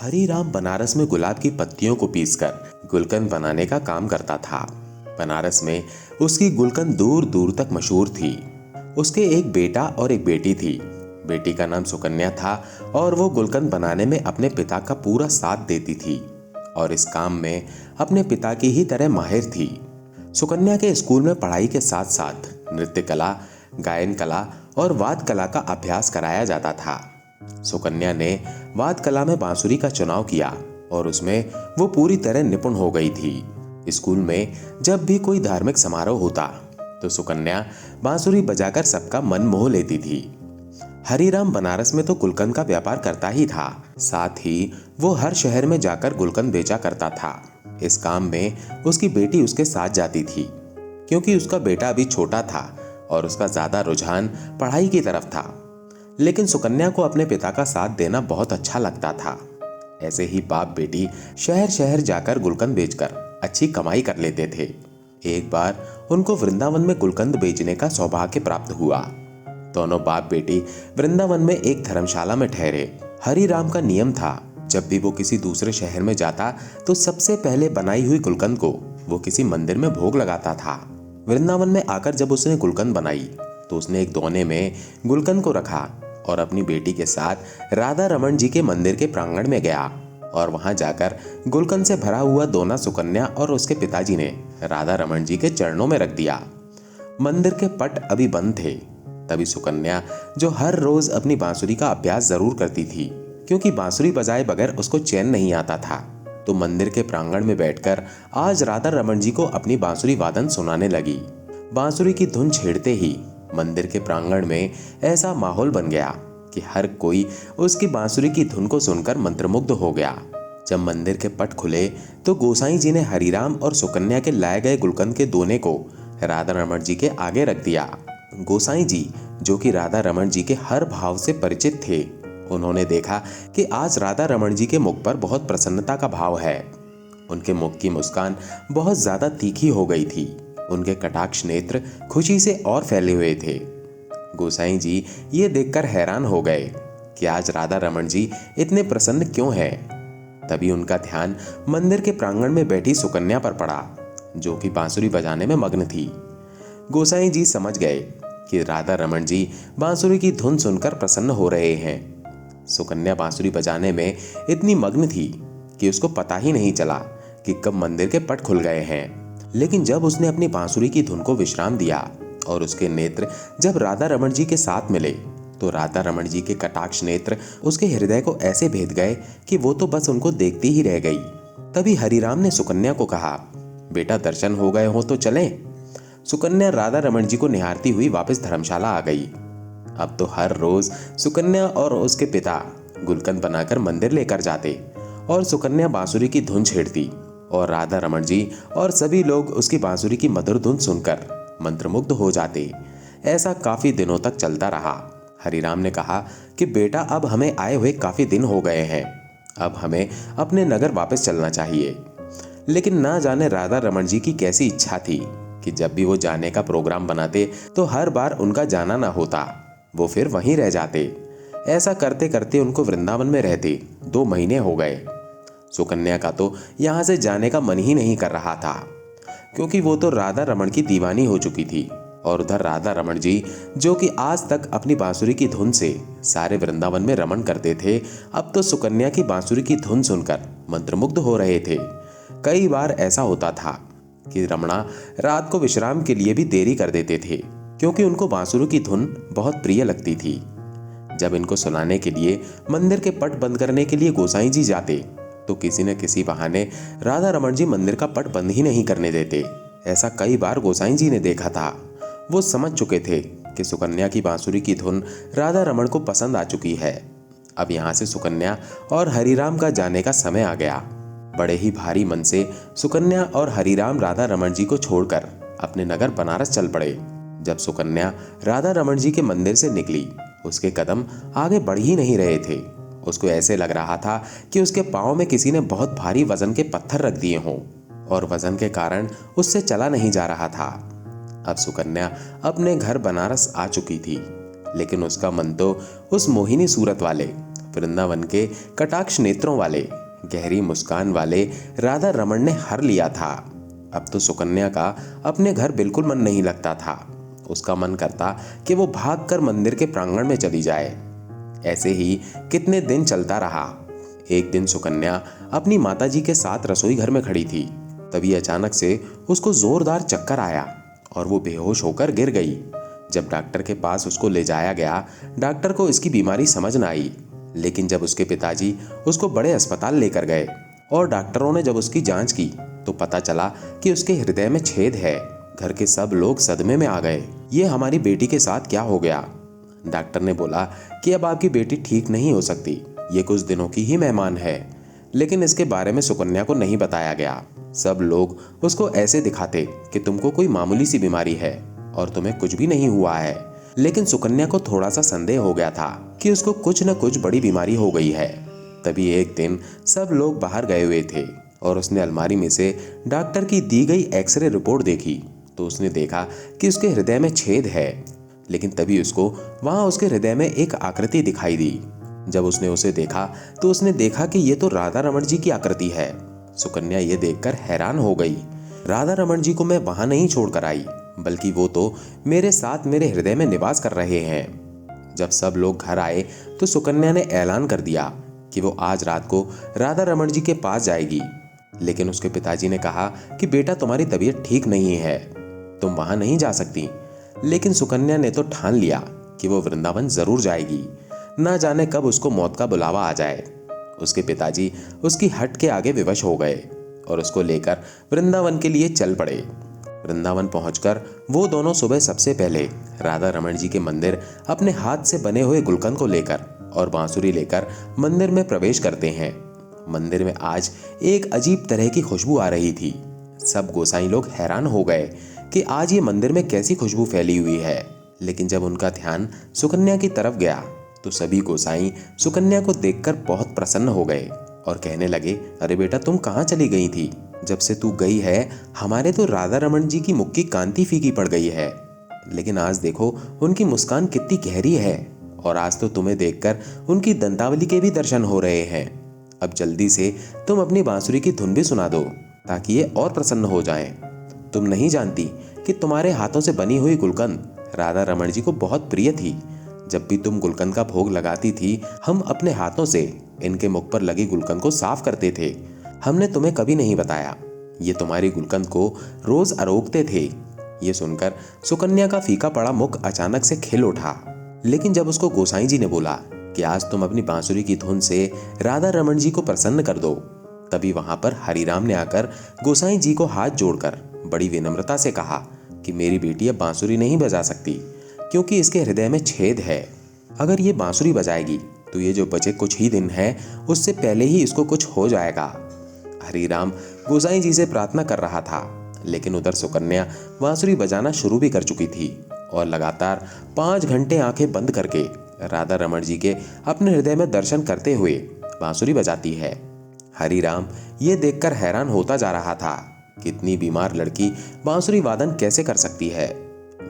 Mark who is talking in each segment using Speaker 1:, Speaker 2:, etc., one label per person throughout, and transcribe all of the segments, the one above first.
Speaker 1: हरीराम बनारस में गुलाब की पत्तियों को पीसकर गुलकंद बनाने का काम करता था। बनारस में उसकी गुलकंद दूर दूर तक मशहूर थी। उसके एक बेटा और एक बेटी थी। बेटी का नाम सुकन्या था और वो गुलकंद बनाने में अपने पिता का पूरा साथ देती थी और इस काम में अपने पिता की ही तरह माहिर थी। सुकन्या के स्कूल में पढ़ाई के साथ साथ नृत्य कला, गायन कला और वाद्य कला का अभ्यास कराया जाता था। सुकन्या ने वाद्य कला में बांसुरी का चुनाव किया और उसमें वो पूरी तरह निपुण हो गई थी। स्कूल में जब भी कोई धार्मिक समारोह होता तो सुकन्या बांसुरी बजाकर सबका मन मोह लेती थी। हरीराम बनारस में तो गुलकंद का व्यापार करता ही था, साथ ही वो हर शहर में जाकर गुलकंद बेचा करता था। इस काम में उसकी बेटी उसके साथ जाती थी क्योंकि उसका बेटा अभी छोटा था और उसका ज्यादा रुझान पढ़ाई की तरफ था। लेकिन सुकन्या को अपने पिता का साथ देना बहुत अच्छा लगता था। ऐसे ही बाप बेटी शहर शहर जाकर गुलकंद बेचकर अच्छी कमाई कर लेते थे। एक बार उनको वृंदावन में गुलकंद बेचने का सौभाग्य प्राप्त हुआ। दोनों बाप बेटी वृंदावन में एक धर्मशाला में ठहरे। हरिराम का नियम था, जब भी वो किसी दूसरे शहर में जाता तो सबसे पहले बनाई हुई गुलकंद को वो किसी मंदिर में भोग लगाता था। वृंदावन में आकर जब उसने गुलकंद बनाई तो उसने एक दोने में गुलकंद को रखा और अपनी बेटी के साथ राधा रमन जी के मंदिर के प्रांगण में गया और वहां जाकर गुलकंद से भरा हुआ दोना सुकन्या और उसके पिताजी ने राधा रमन जी के चरणों में रख दिया। मंदिर के पट अभी बंद थे। तभी सुकन्या, जो हर रोज अपनी बांसुरी का अभ्यास जरूर करती थी क्योंकि बांसुरी बजाए बगैर उसको चैन नहीं आता था, तो मंदिर के प्रांगण में बैठकर आज राधा रमन जी को अपनी बांसुरी वादन सुनाने लगी। बांसुरी की धुन छेड़ते ही मंदिर के प्रांगण में ऐसा माहौल बन गया कि हर कोई उसकी बांसुरी की धुन को सुनकर मंत्रमुग्ध हो गया। जब मंदिर के पट खुले तो गोसाई जी ने हरिराम और सुकन्या के लाए गए गुलकंद के दोने को राधा रमन जी के आगे रख दिया। गोसाई जी, जो कि राधा रमन जी के हर भाव से परिचित थे, उन्होंने देखा कि आज राधा रमन जी के मुख पर बहुत प्रसन्नता का भाव है। उनके मुख की मुस्कान बहुत ज्यादा तीखी हो गई थी। उनके कटाक्ष नेत्र खुशी से और फैले हुए थे। गोसाई जी ये देखकर हैरान हो गए कि आज राधा रमन जी इतने प्रसन्न क्यों हैं। तभी उनका ध्यान मंदिर के प्रांगण में बैठी सुकन्या पर पड़ा, जो कि बांसुरी बजाने में मग्न थी। गोसाई जी समझ गए कि राधा रमन जी बांसुरी की धुन सुनकर प्रसन्न हो रहे हैं। सुकन्या बांसुरी बजाने में इतनी मग्न थी कि उसको पता ही नहीं चला कि कब मंदिर के पट खुल गए हैं। लेकिन जब उसने अपनी बांसुरी की धुन को विश्राम दिया और उसके नेत्र जब राधा रमन जी के साथ मिले तो राधा रमन जी के कटाक्ष नेत्र उसके हृदय को ऐसे भेद गए कि वो तो बस उनको देखती ही रह गई। तभी हरिराम ने सुकन्या को कहा, बेटा दर्शन हो गए हो तो चलें। सुकन्या राधा रमन जी को निहारती हुई वापस धर्मशाला आ गई। अब तो हर रोज सुकन्या और उसके पिता गुलकंद बनाकर मंदिर लेकर जाते और सुकन्या बांसुरी की धुन छेड़ती और राधा रमन जी और सभी लोग उसकी बांसुरी की मधुर धुन सुनकर मंत्रमुग्ध हो जाते। ऐसा काफी दिनों तक चलता रहा। हरिराम ने कहा कि बेटा, अब हमें आए हुए काफी दिन हो गए हैं, अब हमें अपने नगर वापस चलना चाहिए। लेकिन ना जाने राधा रमन जी की कैसी इच्छा थी कि जब भी वो जाने का प्रोग्राम बनाते तो हर बार उनका जाना ना होता, वो फिर वहीं रह जाते। ऐसा करते करते उनको वृंदावन में रहते 2 महीने हो गए। सुकन्या का तो यहाँ से जाने का मन ही नहीं कर रहा था क्योंकि वो तो राधा रमन की दीवानी हो चुकी थी और उधर राधा रमन जी, जो कि आज तक अपनी बांसुरी की धुन से सारे वृंदावन में रमन करते थे, अब तो सुकन्या की बांसुरी की धुन सुनकर मंत्रमुग्ध हो रहे थे। कई बार ऐसा होता था कि रमणा रात को विश्राम के लिए भी देरी कर देते थे क्योंकि उनको बांसुरी की धुन बहुत प्रिय लगती थी। जब इनको सुनाने के लिए मंदिर के पट बंद करने के लिए गोसाई जी जाते तो किसी न किसी बहाने राधा रमन जी मंदिर का पट बंद ही नहीं करने देते। ऐसा कई बार गोसाई जी ने देखा था। वो समझ चुके थे कि सुकन्या की बांसुरी की धुन राधा रमन को पसंद आ चुकी है। अब यहाँ से सुकन्या और हरिराम का जाने का समय आ गया। बड़े ही भारी मन से सुकन्या और हरिराम राधा रमन जी को छोड़कर अपने नगर बनारस चल पड़े। जब सुकन्या राधा रमन जी के मंदिर से निकली, उसके कदम आगे बढ़ ही नहीं रहे थे। उसको ऐसे लग रहा था कि उसके पाँव में किसी ने बहुत भारी वजन के पत्थर रख दिए हों और वजन के कारण उससे चला नहीं जा रहा था। अब सुकन्या अपने घर बनारस आ चुकी थी, लेकिन उसका मन तो उस मोहिनी सूरत वाले वृंदावन के कटाक्ष नेत्रों वाले, गहरी मुस्कान वाले राधा रमण ने हर लिया था। अब तो सुकन्या का अपने घर बिल्कुल मन नहीं लगता था। उसका मन करता कि वो भागकर मंदिर के प्रांगण में चली जाए। ऐसे ही कितने दिन चलता रहा। एक दिन सुकन्या अपनी माताजी के साथ रसोई घर में खड़ी थी। तभी अचानक से उसको जोरदार चक्कर आया और वो बेहोश होकर गिर गई। जब डॉक्टर के पास उसको ले जाया गया, डॉक्टर को इसकी बीमारी समझ न आई। लेकिन जब उसके पिताजी उसको बड़े अस्पताल लेकर गए और डॉक्टरों ने जब उसकी जांच की तो पता चला कि उसके हृदय में छेद है। घर के सब लोग सदमे में आ गए। ये हमारी बेटी के साथ क्या हो गया? डॉक्टर ने बोला कि अब आपकी बेटी ठीक नहीं हो सकती, ये कुछ दिनों की ही मेहमान है। लेकिन इसके बारे में सुकन्या को नहीं बताया गया। सब लोग उसको ऐसे दिखाते कि तुमको कोई मामूली सी बीमारी है और तुम्हें कुछ भी नहीं हुआ है। लेकिन सुकन्या को थोड़ा सा संदेह हो गया था कि उसको कुछ न कुछ बड़ी बीमारी हो गई है। तभी एक दिन सब लोग बाहर गए हुए थे और उसने अलमारी में से डॉक्टर की दी गई एक्सरे रिपोर्ट देखी तो उसने देखा कि उसके हृदय में छेद है। लेकिन तभी उसको वहां उसके हृदय में एक आकृति दिखाई दी। जब उसने उसे देखा तो उसने देखा कि ये तो राधा रमण जी की आकृति है। सुकन्या ये देखकर हैरान हो गई। राधा रमण जी को मैं वहां नहीं छोड़कर आई, बल्कि वो तो मेरे साथ मेरे हृदय में निवास कर रहे हैं। जब सब लोग घर आए तो सुकन्या ने ऐलान कर दिया कि वो आज रात को राधा रमण जी के पास जाएगी। लेकिन उसके पिताजी ने कहा कि बेटा, तुम्हारी तबीयत ठीक नहीं है, तुम वहां नहीं जा सकती। लेकिन सुकन्या ने तो ठान लिया कि वो वृंदावन जरूर जाएगी। ना जाने कब उसको मौत का बुलावा आ जाए। उसके पिताजी उसकी हट के आगे विवश हो गए और उसको लेकर वृंदावन के लिए चल पड़े। वृंदावन पहुंचकर वो दोनों सुबह सबसे पहले राधा रमण जी के मंदिर अपने हाथ से बने हुए गुलकंद को लेकर और बांसुरी लेकर मंदिर में प्रवेश करते हैं। मंदिर में आज एक अजीब तरह की खुशबू आ रही थी। सब गोसाई लोग हैरान हो गए कि आज ये मंदिर में कैसी खुशबू फैली हुई है। लेकिन जब उनका ध्यान सुकन्या की तरफ गया तो सभी गोसाई सुकन्या को देखकर बहुत प्रसन्न हो गए और कहने लगे, अरे बेटा, तुम कहाँ चली गई थी? जब से तू गई है हमारे तो राधा रमण जी की मुख की कांति फीकी पड़ गई है। लेकिन आज देखो उनकी मुस्कान कितनी गहरी है और आज तो तुम्हें देखकर उनकी दंतावली के भी दर्शन हो रहे हैं। अब जल्दी से तुम अपनी बांसुरी की धुन भी सुना दो ताकि ये और प्रसन्न हो जाएं। तुम नहीं जानती कि तुम्हारे हाथों से बनी हुई गुलकंद राधा रमण जी को बहुत प्रिय थी। जब भी तुम गुलकंद का भोग लगाती थी, हम अपने हाथों से इनके मुख पर लगी गुलकंद को साफ करते थे। हमने तुम्हें कभी नहीं बताया। ये तुम्हारी गुलकंद को रोज अरोगते थे। ये सुनकर सुकन्या का फीका पड़ा मुख अचानक से खिल उठा। लेकिन जब उसको गोसाई जी ने बोला कि आज तुम अपनी बांसुरी की धुन से राधा रमण जी को प्रसन्न कर दो, तभी वहां पर हरिराम ने आकर गोसाई जी को हाथ जोड़कर बड़ी विनम्रता से कहा कि मेरी बेटी अब बांसुरी नहीं बजा सकती क्योंकि इसके हृदय में छेद है। अगर ये बांसुरी बजाएगी तो ये जो बचे कुछ ही दिन है उससे पहले ही इसको कुछ हो जाएगा। हरिराम गोसाई जी से प्रार्थना कर रहा था, लेकिन उधर सुकन्या बांसुरी बजाना शुरू भी कर चुकी थी और लगातार 5 घंटे आंखें बंद करके राधा रमण जी के अपने हृदय में दर्शन करते हुए बांसुरी बजाती है। हरिराम ये देखकर हैरान होता जा रहा था कि इतनी बीमार लड़की बांसुरी वादन कैसे कर सकती है।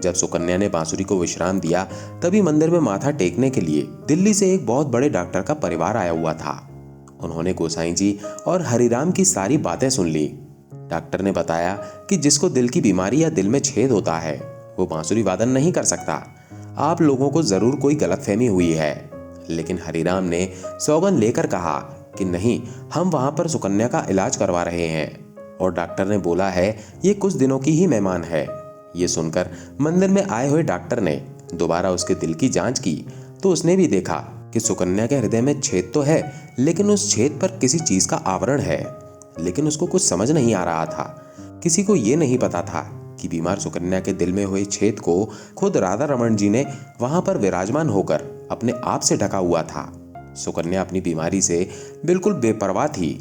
Speaker 1: जब सुकन्या ने बांसुरी को विश्राम दिया तभी मंदिर में माथा टेकने के लिए दिल्ली से एक बहुत बड़े डॉक्टर का परिवार आया हुआ था। उन्होंने गोसाई जी और हरिराम की सारी बातें सुन ली। डॉक्टर ने बताया कि जिसको दिल की बीमारी या दिल में छेद होता है वो बांसुरी वादन नहीं कर सकता। आप लोगों को जरूर कोई गलतफहमी हुई है। लेकिन हरिराम ने सौगंध लेकर कहा कि नहीं, हम वहां पर सुकन्या का इलाज करवा रहे हैं और डॉक्टर ने बोला है ये कुछ दिनों की ही मेहमान है। ये सुनकर मंदिर में आए हुए डॉक्टर ने दोबारा उसके दिल की जांच की तो उसने भी देखा कि सुकन्या के हृदय में छेद तो है, लेकिन उस छेद पर किसी चीज का आवरण है। लेकिन उसको कुछ समझ नहीं आ रहा था। किसी को ये नहीं पता था कि बीमार सुकन्या के दिल में हुए छेद को खुद राधा रमण जी ने वहां पर विराजमान होकर अपने आप से ढका हुआ था। सुकन्या अपनी बीमारी से बिल्कुल बेपरवाह थी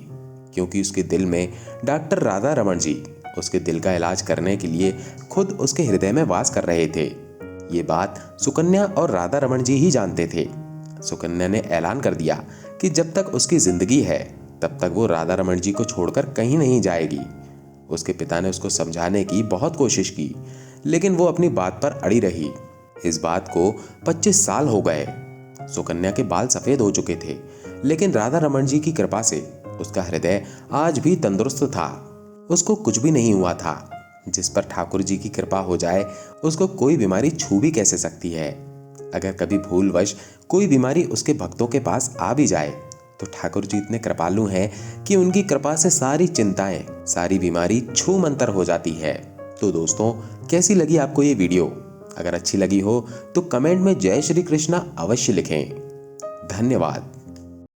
Speaker 1: क्योंकि उसके दिल में डॉक्टर राधा रमण जी उसके दिल का इलाज करने के लिए खुद उसके हृदय में वास कर रहे थे। ये बात सुकन्या और राधा रमण जी ही जानते थे। सुकन्या ने ऐलान कर दिया कि जब तक उसकी जिंदगी है तब तक वो राधा रमण जी को छोड़कर कहीं नहीं जाएगी। उसके पिता ने उसको समझाने की बहुत कोशिश की, लेकिन वो अपनी बात पर अड़ी रही। इस बात को 25 साल हो गए। सुकन्या के बाल सफेद हो चुके थे, लेकिन राधा रमन जी की कृपा से उसका हृदय आज भी तंदुरुस्त था। उसको कुछ भी नहीं हुआ था। जिस पर ठाकुर जी की कृपा हो जाए उसको कोई बीमारी छू भी कैसे सकती है। अगर कभी भूलवश कोई बीमारी उसके भक्तों के पास आ भी जाए तो ठाकुर जी इतने कृपालु हैं कि उनकी कृपा से सारी चिंताएं, सारी बीमारी छू मंतर हो जाती है। तो दोस्तों, कैसी लगी आपको ये वीडियो? अगर अच्छी लगी हो तो कमेंट में जय श्री कृष्णा अवश्य लिखें। धन्यवाद।